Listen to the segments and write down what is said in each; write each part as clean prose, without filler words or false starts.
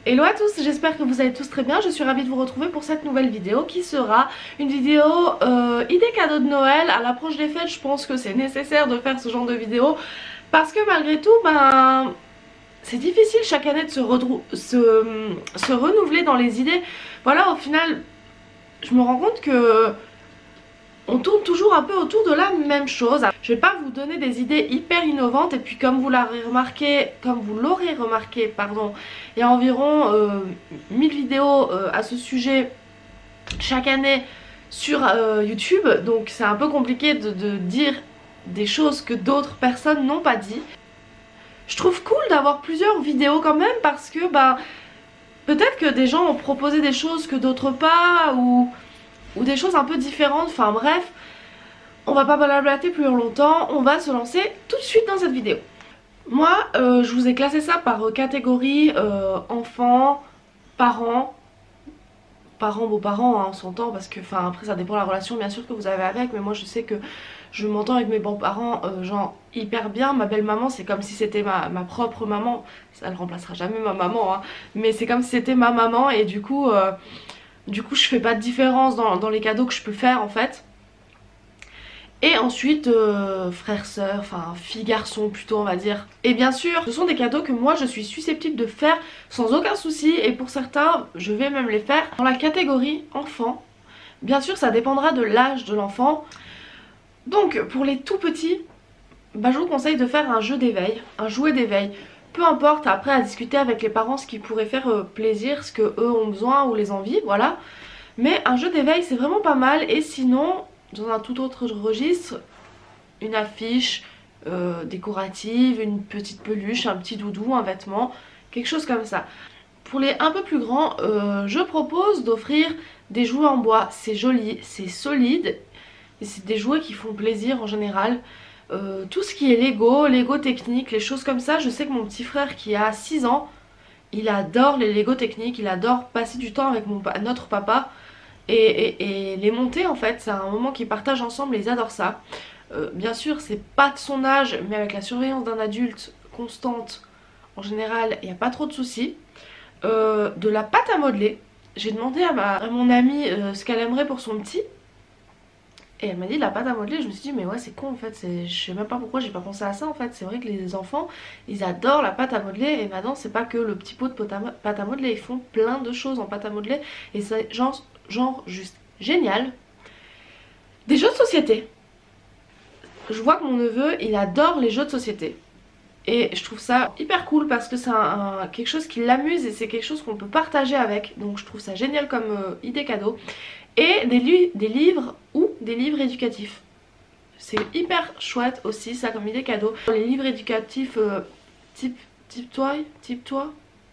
Hello à tous, j'espère que vous allez tous très bien. Je suis ravie de vous retrouver pour cette nouvelle vidéo qui sera une vidéo idée cadeau de Noël. À l'approche des fêtes, je pense que c'est nécessaire de faire ce genre de vidéo parce que malgré tout, c'est difficile chaque année de se renouveler dans les idées. Voilà, au final, je me rends compte que on tourne toujours un peu autour de la même chose. Je vais pas vous donner des idées hyper innovantes, et puis comme vous l'aurez remarqué, pardon, il y a environ 1000 vidéos à ce sujet chaque année sur YouTube, donc c'est un peu compliqué de dire des choses que d'autres personnes n'ont pas dit. Je trouve cool d'avoir plusieurs vidéos quand même parce que peut-être que des gens ont proposé des choses que d'autres pas, ou des choses un peu différentes, enfin bref, on va pas blablater plus longtemps, on va se lancer tout de suite dans cette vidéo. Moi je vous ai classé ça par catégorie enfants, parents, beaux-parents, hein, on s'entend, parce que enfin après ça dépend de la relation bien sûr que vous avez avec, mais moi je sais que je m'entends avec mes beaux-parents genre hyper bien. Ma belle-maman, c'est comme si c'était ma propre maman, ça ne remplacera jamais ma maman, hein, mais c'est comme si c'était ma maman, et du coup je fais pas de différence dans les cadeaux que je peux faire en fait. Et ensuite frères, sœurs, enfin filles, garçons plutôt on va dire. Et bien sûr ce sont des cadeaux que moi je suis susceptible de faire sans aucun souci, et pour certains je vais même les faire dans la catégorie enfant. Bien sûr ça dépendra de l'âge de l'enfant. Donc pour les tout petits, je vous conseille de faire un jeu d'éveil, un jouet d'éveil. Peu importe, après à discuter avec les parents ce qui pourrait faire plaisir, ce que eux ont besoin ou les envies, voilà. Mais un jeu d'éveil c'est vraiment pas mal. Et sinon, dans un tout autre registre, une affiche décorative, une petite peluche, un petit doudou, un vêtement, quelque chose comme ça. Pour les un peu plus grands, je propose d'offrir des jouets en bois. C'est joli, c'est solide, et c'est des jouets qui font plaisir en général. Tout ce qui est Lego technique, les choses comme ça. Je sais que mon petit frère qui a 6 ans, il adore les Lego techniques, il adore passer du temps avec notre papa et les monter en fait. C'est un moment qu'ils partagent ensemble et ils adorent ça. Bien sûr c'est pas de son âge, mais avec la surveillance d'un adulte constante, en général il n'y a pas trop de soucis. De la pâte à modeler, j'ai demandé à mon amie ce qu'elle aimerait pour son petit. Et elle m'a dit la pâte à modeler. Je me suis dit mais ouais c'est con en fait, je sais même pas pourquoi j'ai pas pensé à ça en fait. C'est vrai que les enfants ils adorent la pâte à modeler, et maintenant c'est pas que le petit pot de pâte à modeler, ils font plein de choses en pâte à modeler, et c'est genre juste génial. Des jeux de société. Je vois que mon neveu il adore les jeux de société, et je trouve ça hyper cool parce que c'est quelque chose qui l'amuse, et c'est quelque chose qu'on peut partager avec. Donc je trouve ça génial comme idée cadeau. Et des livres ou des livres éducatifs. C'est hyper chouette aussi ça comme idée cadeau. Les livres éducatifs type toi,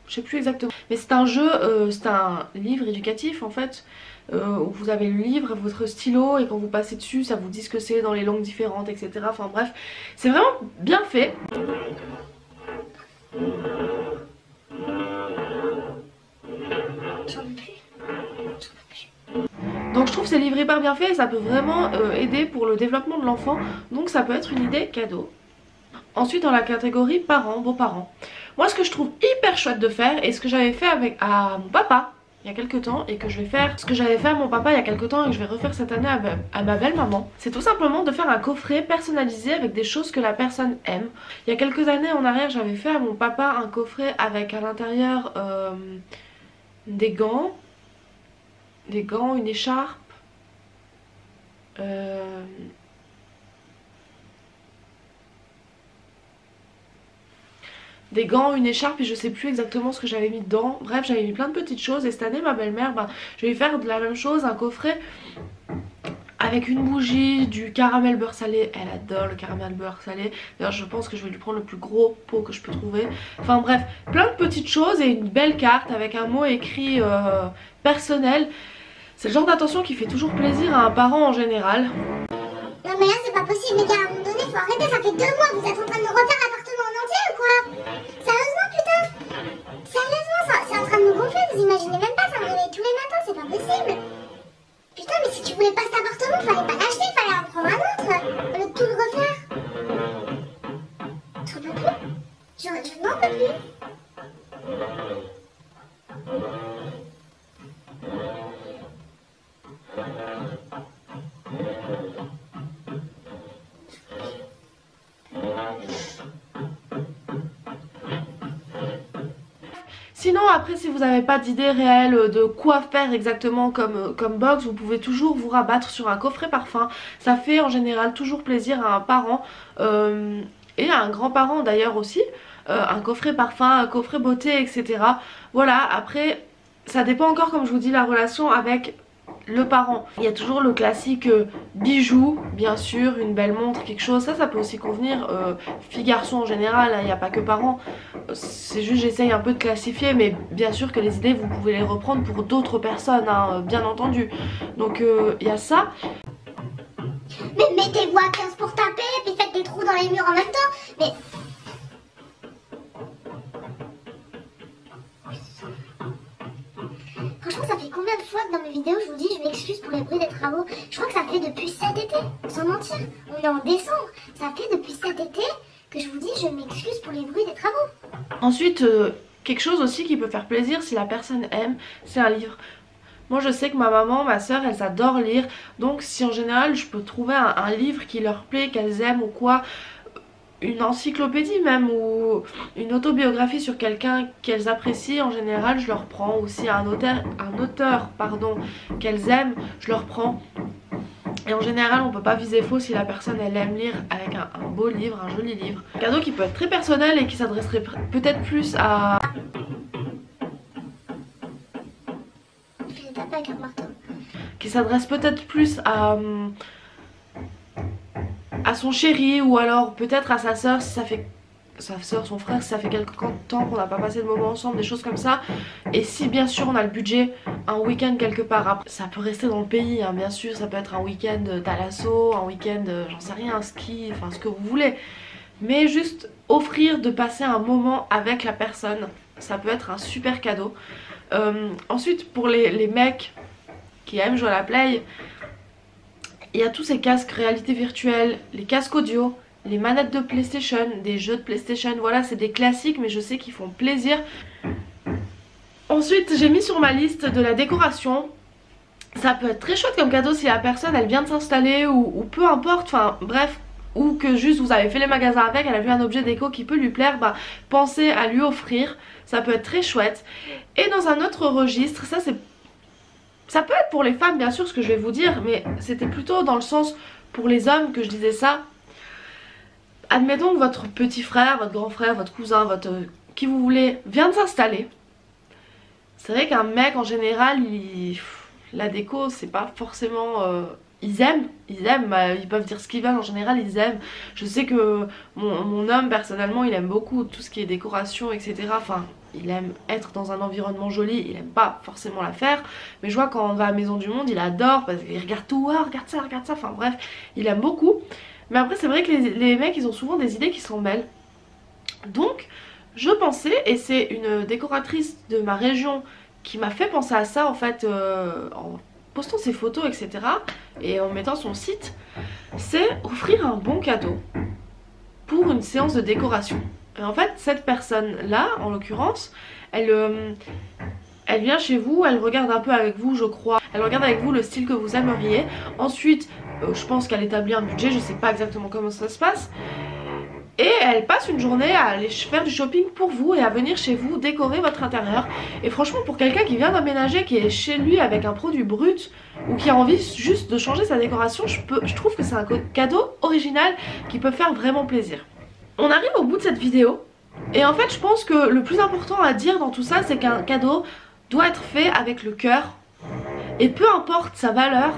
je sais plus exactement. Mais c'est un jeu, c'est un livre éducatif en fait. Où vous avez le livre, votre stylo, et quand vous passez dessus ça vous dit ce que c'est dans les langues différentes, etc. Enfin bref, c'est vraiment bien fait. Donc je trouve ces livres hyper bien faits, et ça peut vraiment aider pour le développement de l'enfant. Donc ça peut être une idée cadeau. Ensuite dans la catégorie parents, beaux-parents, moi ce que je trouve hyper chouette de faire, et ce que j'avais fait à mon papa il y a quelques temps, et que je vais faire, ce que j'avais fait à mon papa il y a quelques temps et que je vais refaire cette année à ma belle maman, c'est tout simplement de faire un coffret personnalisé avec des choses que la personne aime. Il y a quelques années en arrière j'avais fait à mon papa un coffret avec à l'intérieur des gants, une écharpe, des gants, une écharpe, et je sais plus exactement ce que j'avais mis dedans. Bref j'avais mis plein de petites choses, et cette année ma belle-mère, je vais faire de la même chose, un coffret avec une bougie, du caramel beurre salé. Elle adore le caramel beurre salé. D'ailleurs je pense que je vais lui prendre le plus gros pot que je peux trouver. Enfin bref, plein de petites choses, et une belle carte avec un mot écrit personnel. C'est le genre d'attention qui fait toujours plaisir à un parent en général. Non mais là c'est pas possible les gars, à un moment donné faut arrêter, ça fait 2 mois, vous êtes en train de me refaire l'appartement en entier ou quoi? Sérieusement putain? Sérieusement, c'est en train de me gonfler, vous imaginez même pas, ça me réveille tous les matins, c'est pas possible. Putain mais si tu voulais pas cet appartement, fallait pas l'acheter, fallait en prendre un autre, au lieu de tout le refaire. J'en peux plus, je n'en peux plus. Sinon après, si vous n'avez pas d'idée réelle de quoi faire exactement comme box, vous pouvez toujours vous rabattre sur un coffret parfum. Ça fait en général toujours plaisir à un parent et à un grand-parent d'ailleurs aussi. Un coffret parfum, un coffret beauté, etc. Voilà, après ça dépend encore, comme je vous dis, la relation avec le parent. Il y a toujours le classique bijou, bien sûr, une belle montre, quelque chose, ça peut aussi convenir, filles garçons en général, il n'y a pas que parents, c'est juste j'essaye un peu de classifier, mais bien sûr que les idées vous pouvez les reprendre pour d'autres personnes, hein, bien entendu. Donc il y a ça. Mais mettez-vous à 15 pour taper, puis faites des trous dans les murs en même temps, mais... Franchement, ça fait combien de fois que dans mes vidéos je vous dis je m'excuse pour les bruits des travaux? Je crois que ça fait depuis cet été, sans mentir. On est en décembre, ça fait depuis cet été que je vous dis je m'excuse pour les bruits des travaux. Ensuite, quelque chose aussi qui peut faire plaisir si la personne aime, c'est un livre. Moi je sais que ma maman, ma soeur, elles adorent lire. Donc si en général je peux trouver un livre qui leur plaît, qu'elles aiment ou quoi, une encyclopédie même ou une autobiographie sur quelqu'un qu'elles apprécient, en général je leur prends. Aussi un auteur qu'elles aiment, je leur prends. Et en général on peut pas viser faux si la personne elle aime lire, avec un beau livre, un joli livre. Un cadeau qui peut être très personnel et qui s'adresserait peut-être plus à... qui s'adresse peut-être plus à son chéri, ou alors peut-être à sa soeur si ça fait... sa soeur, son frère, si ça fait quelque temps qu'on n'a pas passé de moment ensemble, des choses comme ça. Et si bien sûr on a le budget, un week-end quelque part. Après, ça peut rester dans le pays, hein, bien sûr, ça peut être un week-end thalasso, un week-end, j'en sais rien, un ski, enfin ce que vous voulez. Mais juste offrir de passer un moment avec la personne, ça peut être un super cadeau. Ensuite pour les mecs qui aiment jouer à la play, il y a tous ces casques réalité virtuelle, les casques audio, les manettes de PlayStation, des jeux de PlayStation, voilà, c'est des classiques mais je sais qu'ils font plaisir. Ensuite j'ai mis sur ma liste de la décoration. Ça peut être très chouette comme cadeau si la personne elle vient de s'installer ou peu importe, enfin bref, ou que juste vous avez fait les magasins avec, elle a vu un objet déco qui peut lui plaire, bah pensez à lui offrir, ça peut être très chouette. Et dans un autre registre, ça peut être pour les femmes bien sûr ce que je vais vous dire, mais c'était plutôt dans le sens pour les hommes que je disais ça. Admettons que votre petit frère, votre grand frère, votre cousin, qui vous voulez vient de s'installer. C'est vrai qu'un mec en général, la déco c'est pas forcément... Ils aiment, ils peuvent dire ce qu'ils veulent, en général ils aiment. Je sais que mon homme personnellement il aime beaucoup tout ce qui est décoration, etc. Enfin il aime être dans un environnement joli, il aime pas forcément la faire. Mais je vois quand on va à Maison du Monde il adore parce qu'il regarde tout, oh, regarde ça, enfin bref, il aime beaucoup. Mais après c'est vrai que les mecs ils ont souvent des idées qui s'en mêlent. Donc je pensais, et c'est une décoratrice de ma région qui m'a fait penser à ça en fait, en postant ses photos etc. et en mettant son site, c'est offrir un bon cadeau pour une séance de décoration. Et en fait cette personne là en l'occurrence elle vient chez vous, elle regarde un peu avec vous je crois, elle regarde avec vous le style que vous aimeriez. Ensuite je pense qu'elle établit un budget, je sais pas exactement comment ça se passe. Et elle passe une journée à aller faire du shopping pour vous et à venir chez vous décorer votre intérieur. Et franchement pour quelqu'un qui vient d'emménager, qui est chez lui avec un produit brut ou qui a envie juste de changer sa décoration, je trouve que c'est un cadeau original qui peut faire vraiment plaisir. On arrive au bout de cette vidéo et en fait je pense que le plus important à dire dans tout ça c'est qu'un cadeau doit être fait avec le cœur. Et peu importe sa valeur,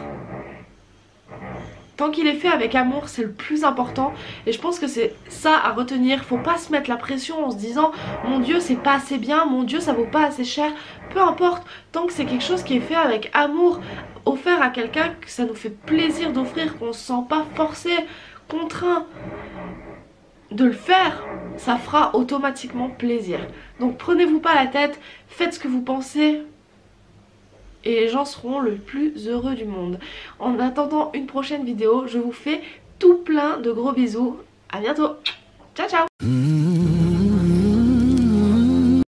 tant qu'il est fait avec amour, c'est le plus important. Et je pense que c'est ça à retenir. Faut pas se mettre la pression en se disant mon Dieu c'est pas assez bien, mon Dieu ça vaut pas assez cher. Peu importe, tant que c'est quelque chose qui est fait avec amour, offert à quelqu'un, que ça nous fait plaisir d'offrir, qu'on se sent pas forcé, contraint de le faire, ça fera automatiquement plaisir. Donc prenez-vous pas la tête, faites ce que vous pensez et les gens seront le plus heureux du monde. En attendant une prochaine vidéo, je vous fais tout plein de gros bisous. À bientôt. Ciao ciao.